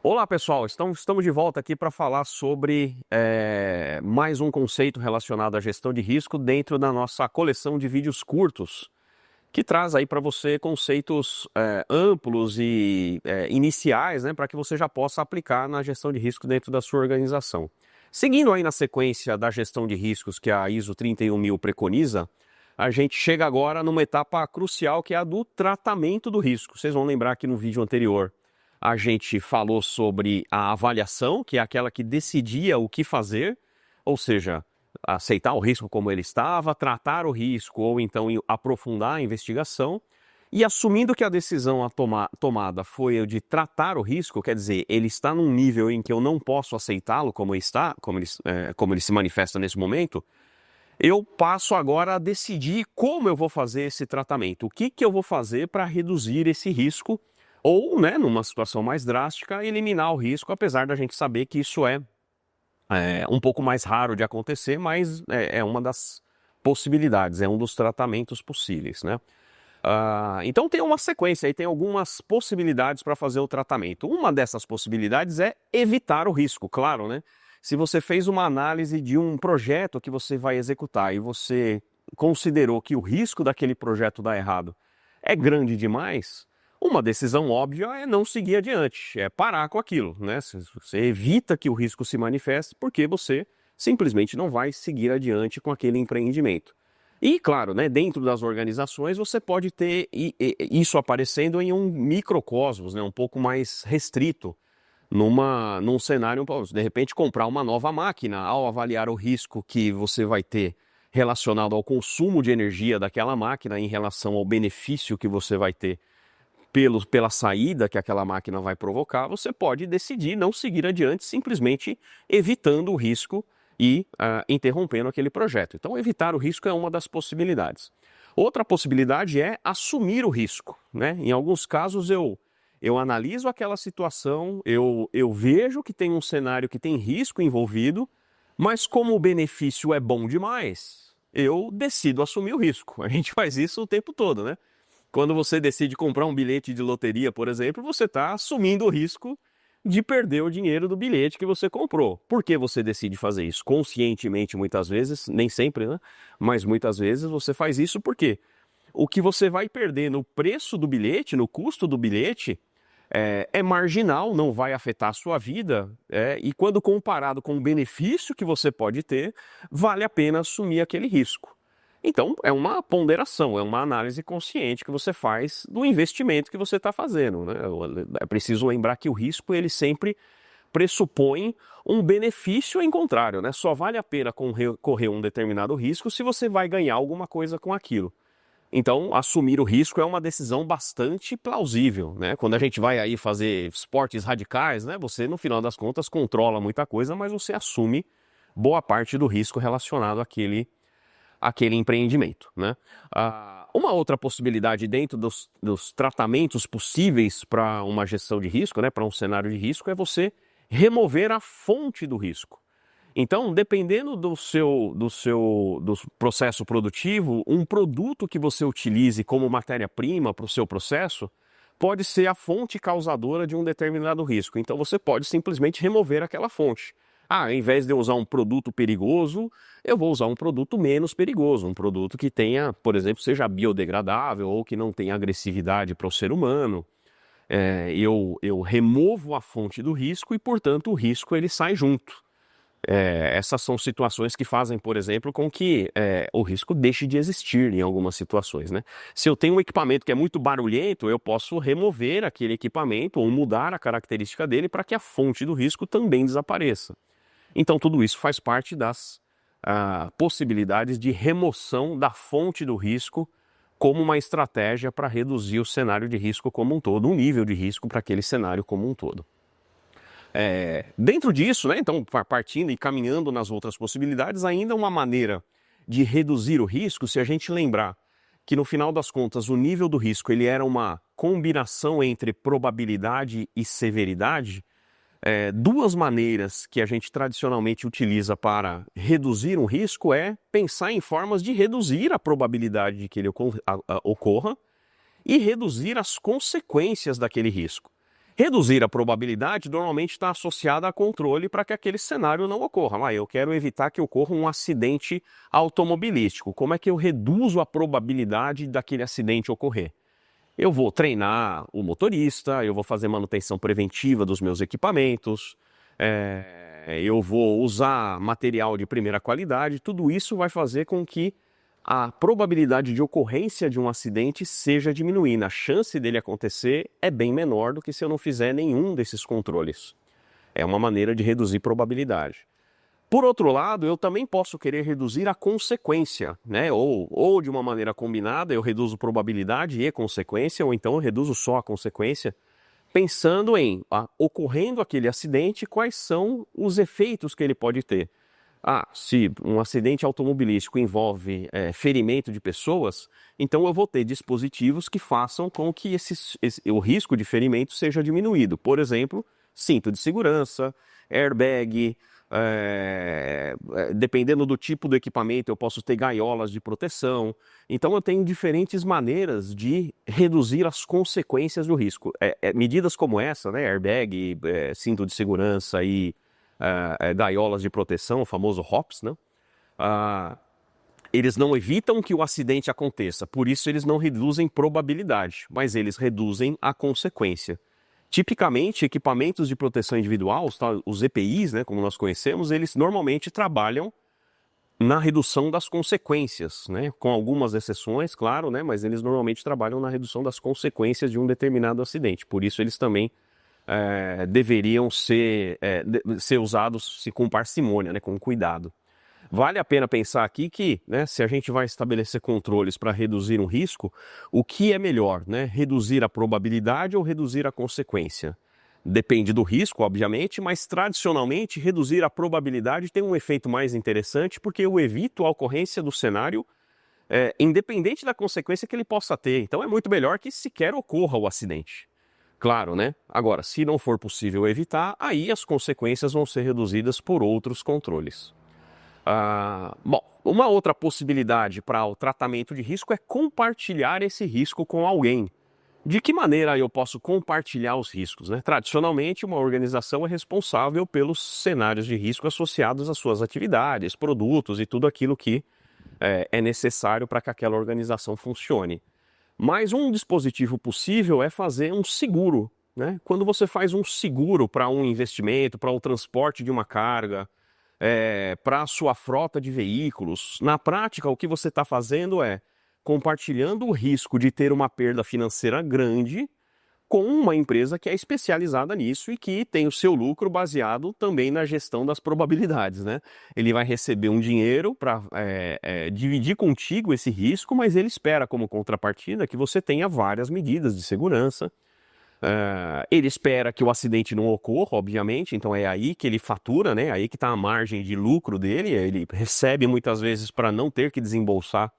Olá pessoal, estamos de volta aqui para falar sobre mais um conceito relacionado à gestão de risco dentro da nossa coleção de vídeos curtos, que traz aí para você conceitos amplos e iniciais, né, para que você já possa aplicar na gestão de risco dentro da sua organização. Seguindo aí na sequência da gestão de riscos que a ISO 31000 preconiza, a gente chega agora numa etapa crucial que é a do tratamento do risco. Vocês vão lembrar que no vídeo anterior a gente falou sobre a avaliação, que é aquela que decidia o que fazer, ou seja, aceitar o risco como ele estava, tratar o risco ou então aprofundar a investigação. E assumindo que a decisão tomada foi a de tratar o risco, quer dizer, ele está num nível em que eu não posso aceitá-lo como ele se manifesta nesse momento, eu passo agora a decidir como eu vou fazer esse tratamento, o que eu vou fazer para reduzir esse risco ou, né, numa situação mais drástica, eliminar o risco, apesar da gente saber que isso é um pouco mais raro de acontecer, mas é uma das possibilidades, é um dos tratamentos possíveis, né? Então tem uma sequência aí, tem algumas possibilidades para fazer o tratamento. Uma dessas possibilidades é evitar o risco, claro, né? Se você fez uma análise de um projeto que você vai executar e você considerou que o risco daquele projeto dar errado é grande demais, uma decisão óbvia é não seguir adiante, é parar com aquilo, né? Você evita que o risco se manifeste porque você simplesmente não vai seguir adiante com aquele empreendimento. E, claro, né, dentro das organizações você pode ter isso aparecendo em um microcosmos, né, um pouco mais restrito, num cenário, de repente, comprar uma nova máquina, ao avaliar o risco que você vai ter relacionado ao consumo de energia daquela máquina em relação ao benefício que você vai ter pela saída que aquela máquina vai provocar, você pode decidir não seguir adiante, simplesmente evitando o risco e interrompendo aquele projeto. Então, evitar o risco é uma das possibilidades. Outra possibilidade é assumir o risco, né? Em alguns casos, eu analiso aquela situação, eu vejo que tem um cenário que tem risco envolvido, mas como o benefício é bom demais, eu decido assumir o risco. A gente faz isso o tempo todo, né? Quando você decide comprar um bilhete de loteria, por exemplo, você está assumindo o risco de perder o dinheiro do bilhete que você comprou. Por que você decide fazer isso? Conscientemente, muitas vezes, nem sempre, né? Mas muitas vezes você faz isso porque o que você vai perder no preço do bilhete, no custo do bilhete, é marginal, não vai afetar a sua vida, e quando comparado com o benefício que você pode ter, vale a pena assumir aquele risco. Então, é uma ponderação, é uma análise consciente que você faz do investimento que você está fazendo, né? É preciso lembrar que o risco, ele sempre pressupõe um benefício em contrário, né? Só vale a pena correr um determinado risco se você vai ganhar alguma coisa com aquilo. Então, assumir o risco é uma decisão bastante plausível, né? Quando a gente vai aí fazer esportes radicais, né? Você, no final das contas, controla muita coisa, mas você assume boa parte do risco relacionado àquele empreendimento, né? Uma outra possibilidade dentro dos tratamentos possíveis para uma gestão de risco, né, para um cenário de risco, é você remover a fonte do risco. Então, dependendo do processo produtivo, um produto que você utilize como matéria-prima para o seu processo pode ser a fonte causadora de um determinado risco. Então, você pode simplesmente remover aquela fonte. Ao invés de eu usar um produto perigoso, eu vou usar um produto menos perigoso, um produto que tenha, por exemplo, seja biodegradável ou que não tenha agressividade para o ser humano. Eu removo a fonte do risco e, portanto, o risco ele sai junto. Essas são situações que fazem, por exemplo, com que o risco deixe de existir em algumas situações, né? Se eu tenho um equipamento que é muito barulhento, eu posso remover aquele equipamento ou mudar a característica dele para que a fonte do risco também desapareça. Então, tudo isso faz parte das possibilidades de remoção da fonte do risco como uma estratégia para reduzir o cenário de risco como um todo, um nível de risco para aquele cenário como um todo. Dentro disso, né, então, partindo e caminhando nas outras possibilidades, ainda uma maneira de reduzir o risco, se a gente lembrar que no final das contas o nível do risco ele era uma combinação entre probabilidade e severidade, duas maneiras que a gente tradicionalmente utiliza para reduzir um risco é pensar em formas de reduzir a probabilidade de que ele ocorra e reduzir as consequências daquele risco. Reduzir a probabilidade normalmente está associada a controle para que aquele cenário não ocorra. Eu quero evitar que ocorra um acidente automobilístico. Como é que eu reduzo a probabilidade daquele acidente ocorrer? Eu vou treinar o motorista, eu vou fazer manutenção preventiva dos meus equipamentos, eu vou usar material de primeira qualidade. Tudo isso vai fazer com que a probabilidade de ocorrência de um acidente seja diminuindo. A chance dele acontecer é bem menor do que se eu não fizer nenhum desses controles. É uma maneira de reduzir probabilidade. Por outro lado, eu também posso querer reduzir a consequência, né? Ou de uma maneira combinada, eu reduzo probabilidade e consequência, ou então eu reduzo só a consequência, pensando em, ocorrendo aquele acidente, quais são os efeitos que ele pode ter. Se um acidente automobilístico envolve ferimento de pessoas, então eu vou ter dispositivos que façam com que o risco de ferimento seja diminuído. Por exemplo, cinto de segurança, airbag, dependendo do tipo do equipamento, eu posso ter gaiolas de proteção. Então eu tenho diferentes maneiras de reduzir as consequências do risco. Medidas como essa, né, airbag, cinto de segurança e gaiolas de proteção, o famoso HOPS, né? Eles não evitam que o acidente aconteça, por isso eles não reduzem probabilidade, mas eles reduzem a consequência. Tipicamente, equipamentos de proteção individual, os EPIs, né, como nós conhecemos, eles normalmente trabalham na redução das consequências, né, com algumas exceções, claro, né, mas eles normalmente trabalham na redução das consequências de um determinado acidente, por isso eles também deveriam ser usados com parcimônia, né, com cuidado. Vale a pena pensar aqui que, né, se a gente vai estabelecer controles para reduzir um risco, o que é melhor, né? Reduzir a probabilidade ou reduzir a consequência? Depende do risco, obviamente, mas tradicionalmente reduzir a probabilidade tem um efeito mais interessante porque eu evito a ocorrência do cenário independente da consequência que ele possa ter. Então é muito melhor que sequer ocorra o acidente. Claro, né? Agora, se não for possível evitar, aí as consequências vão ser reduzidas por outros controles. Uma outra possibilidade para o tratamento de risco é compartilhar esse risco com alguém. De que maneira eu posso compartilhar os riscos, né? Tradicionalmente, uma organização é responsável pelos cenários de risco associados às suas atividades, produtos e tudo aquilo que é necessário para que aquela organização funcione. Mas um dispositivo possível é fazer um seguro, né? Quando você faz um seguro para um investimento, para o transporte de uma carga, para a sua frota de veículos, na prática o que você está fazendo é compartilhando o risco de ter uma perda financeira grande com uma empresa que é especializada nisso e que tem o seu lucro baseado também na gestão das probabilidades, né? Ele vai receber um dinheiro para dividir contigo esse risco, mas ele espera como contrapartida que você tenha várias medidas de segurança. Ele espera que o acidente não ocorra, obviamente, então é aí que ele fatura, né? Aí que está a margem de lucro dele. Ele recebe muitas vezes para não ter que desembolsar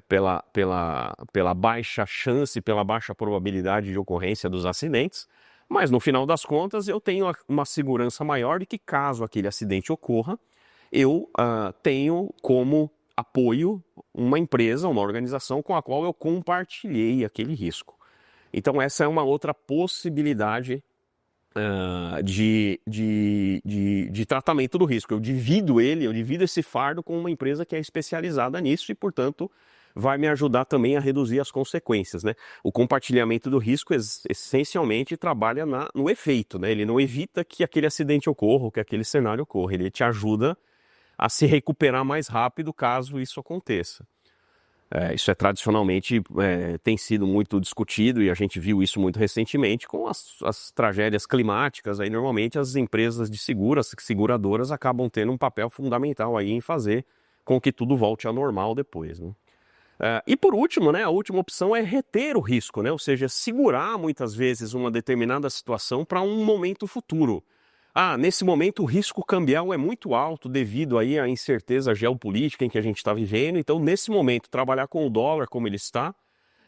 pela baixa chance, pela baixa probabilidade de ocorrência dos acidentes, mas no final das contas eu tenho uma segurança maior de que caso aquele acidente ocorra, eu tenho como apoio uma empresa, uma organização com a qual eu compartilhei aquele risco. Então essa é uma outra possibilidade de tratamento do risco. Eu divido esse fardo com uma empresa que é especializada nisso e, portanto, vai me ajudar também a reduzir as consequências, né? O compartilhamento do risco essencialmente trabalha no efeito, né? Ele não evita que aquele acidente ocorra ou que aquele cenário ocorra, ele te ajuda a se recuperar mais rápido caso isso aconteça. Isso tradicionalmente tem sido muito discutido e a gente viu isso muito recentemente com as tragédias climáticas. Aí normalmente as empresas de seguradoras acabam tendo um papel fundamental aí em fazer com que tudo volte ao normal depois, né? E por último, né, a última opção é reter o risco, né? Ou seja, segurar muitas vezes uma determinada situação para um momento futuro. Nesse momento o risco cambial é muito alto devido aí à incerteza geopolítica em que a gente está vivendo. Então, nesse momento, trabalhar com o dólar como ele está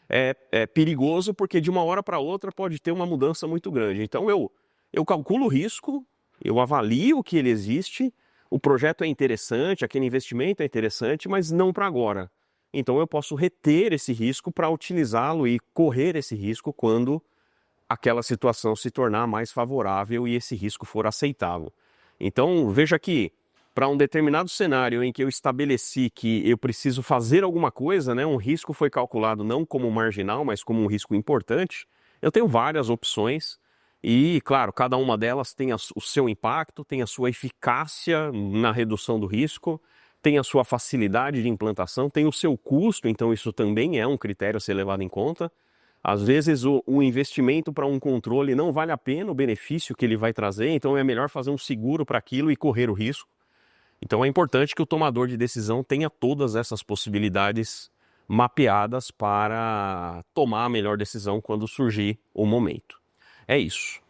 é perigoso porque de uma hora para outra pode ter uma mudança muito grande. Então, eu calculo o risco, eu avalio que ele existe, o projeto é interessante, aquele investimento é interessante, mas não para agora. Então, eu posso reter esse risco para utilizá-lo e correr esse risco quando aquela situação se tornar mais favorável e esse risco for aceitável. Então, veja que para um determinado cenário em que eu estabeleci que eu preciso fazer alguma coisa, né, um risco foi calculado não como marginal, mas como um risco importante, eu tenho várias opções e, claro, cada uma delas tem o seu impacto, tem a sua eficácia na redução do risco, tem a sua facilidade de implantação, tem o seu custo, então isso também é um critério a ser levado em conta. Às vezes o investimento para um controle não vale a pena o benefício que ele vai trazer, então é melhor fazer um seguro para aquilo e correr o risco. Então é importante que o tomador de decisão tenha todas essas possibilidades mapeadas para tomar a melhor decisão quando surgir o momento. É isso.